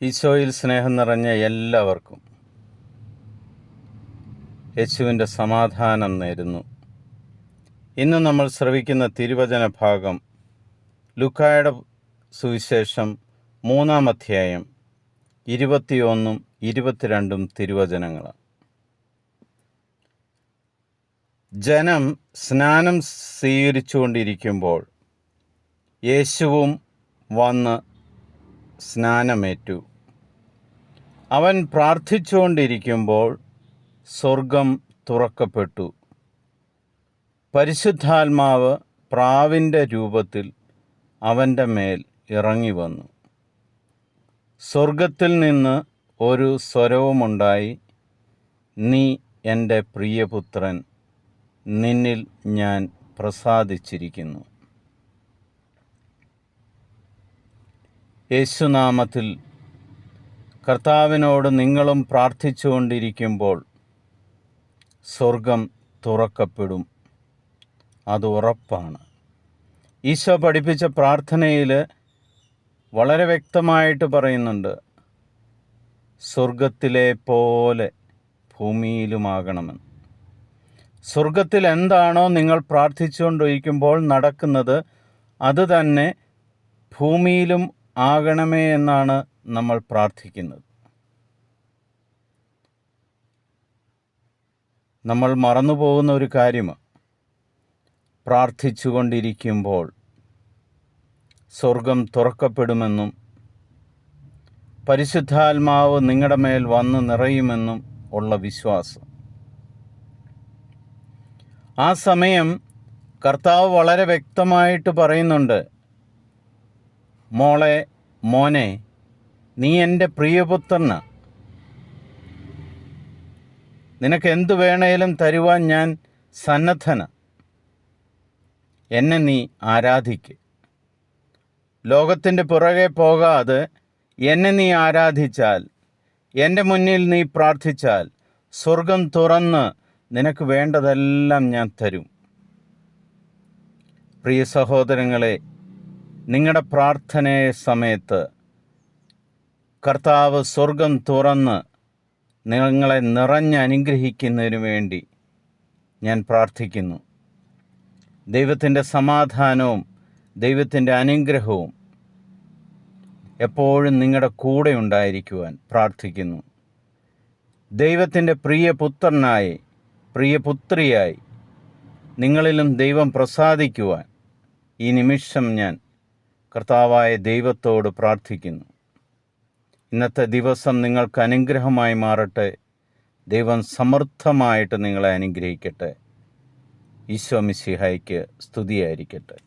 ഈശോയിൽ സ്നേഹം നിറഞ്ഞ എല്ലാവർക്കും യേശുവിൻ്റെ സമാധാനം നേരുന്നു. ഇന്ന് നമ്മൾ ശ്രവിക്കുന്ന തിരുവചന ഭാഗം ലൂക്കായുടെ സുവിശേഷം 3-ാം അധ്യായം 21 22 തിരുവചനങ്ങളാണ്. ജനം സ്നാനം സ്വീകരിച്ചുകൊണ്ടിരിക്കുമ്പോൾ യേശുവും വന്ന് സ്നാനമേറ്റു. അവൻ പ്രാർത്ഥിച്ചുകൊണ്ടിരിക്കുമ്പോൾ സ്വർഗം തുറക്കപ്പെട്ടു. പരിശുദ്ധാത്മാവ് പ്രാവിൻ്റെ രൂപത്തിൽ അവൻ്റെ മേൽ ഇറങ്ങി വന്നു. സ്വർഗത്തിൽ നിന്ന് ഒരു സ്വരവുമുണ്ടായി, നീ എൻ്റെ പ്രിയപുത്രൻ, നിന്നിൽ ഞാൻ പ്രസാദിച്ചിരിക്കുന്നു. യേശുനാമത്തിൽ കർത്താവിനോട് നിങ്ങളും പ്രാർത്ഥിച്ചുകൊണ്ടിരിക്കുമ്പോൾ സ്വർഗം തുറക്കപ്പെടും. അത് ഉറപ്പാണ്. ഈശോ പഠിപ്പിച്ച പ്രാർത്ഥനയിൽ വളരെ വ്യക്തമായിട്ട് പറയുന്നുണ്ട്, സ്വർഗത്തിലെ പോലെ ഭൂമിയിലുമാകണമെന്ന്. സ്വർഗത്തിൽ എന്താണോ നിങ്ങൾ പ്രാർത്ഥിച്ചുകൊണ്ടിരിക്കുമ്പോൾ നടക്കുന്നത്, അത് തന്നെ ഭൂമിയിലും ആകണമേ എന്നാണ് നമ്മൾ പ്രാർത്ഥിക്കുന്നത്. നമ്മൾ മറന്നുപോകുന്ന ഒരു കാര്യം, പ്രാർത്ഥിച്ചുകൊണ്ടിരിക്കുമ്പോൾ സ്വർഗം തുറക്കപ്പെടുമെന്നും പരിശുദ്ധാത്മാവ് നിങ്ങളുടെ മേൽ വന്ന് നിറയുമെന്നും ഉള്ള വിശ്വാസം. ആ സമയം കർത്താവ് വളരെ വ്യക്തമായിട്ട് പറയുന്നുണ്ട്, മോളെ, മോനെ, നീ എൻ്റെ പ്രിയപുത്രനാ. നിനക്ക് എന്തു വേണേലും തരുവാൻ ഞാൻ സന്നദ്ധന. എന്നെ നീ ആരാധിക്ക്. ലോകത്തിൻ്റെ പുറകെ പോകാതെ എന്നെ നീ ആരാധിച്ചാൽ, എൻ്റെ മുന്നിൽ നീ പ്രാർത്ഥിച്ചാൽ, സ്വർഗം തുറന്ന് നിനക്ക് വേണ്ടതെല്ലാം ഞാൻ തരും. പ്രിയ സഹോദരങ്ങളെ, നിങ്ങളുടെ പ്രാർത്ഥന സമയത്ത് കർത്താവ് സ്വർഗം തുറന്ന് നിങ്ങളെ നിറഞ്ഞ് അനുഗ്രഹിക്കുന്നതിന് വേണ്ടി ഞാൻ പ്രാർത്ഥിക്കുന്നു. ദൈവത്തിൻ്റെ സമാധാനവും ദൈവത്തിൻ്റെ അനുഗ്രഹവും എപ്പോഴും നിങ്ങളുടെ കൂടെ ഉണ്ടായിരിക്കുവാൻ പ്രാർത്ഥിക്കുന്നു. ദൈവത്തിൻ്റെ പ്രിയപുത്രനായി, പ്രിയപുത്രിയായി നിങ്ങളിലും ദൈവം പ്രസാദിക്കുവാൻ ഈ നിമിഷം ഞാൻ കർത്താവായ ദൈവത്തോട് പ്രാർത്ഥിക്കുന്നു. ഇന്നത്തെ ദിവസം നിങ്ങൾക്ക് അനുഗ്രഹമായി മാറട്ടെ. ദൈവം സമൃദ്ധമായിട്ട് നിങ്ങളെ അനുഗ്രഹിക്കട്ടെ. ഈശോ മിശിഹായ്ക്ക് സ്തുതിയായിരിക്കട്ടെ.